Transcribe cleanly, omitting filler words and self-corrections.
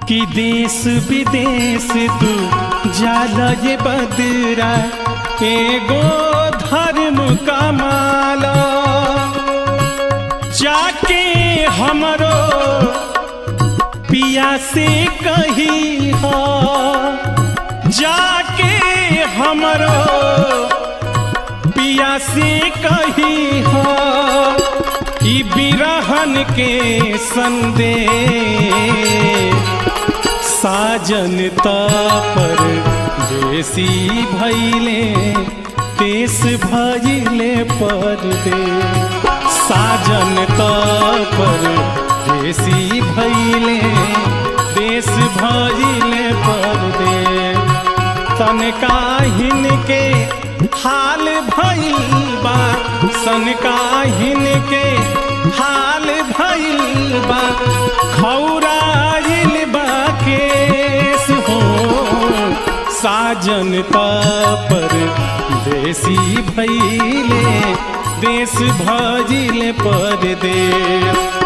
कि देश विदेश तू जाला ये बदरा एगो धर्म कमाला जाके हमरो पिया से कही हो जाके हमरो पिया से कही हो कि बिरहन के संदेश साजन पर देसी भैले देश भैले परदे साजन पर देसी भैले देश भैले परदे तनका हिनके हाल भइल बा सनका हिनके हाल भइल बा खौराइल बा केस हो साजन पर देसी भइले देश भजिले परदेश।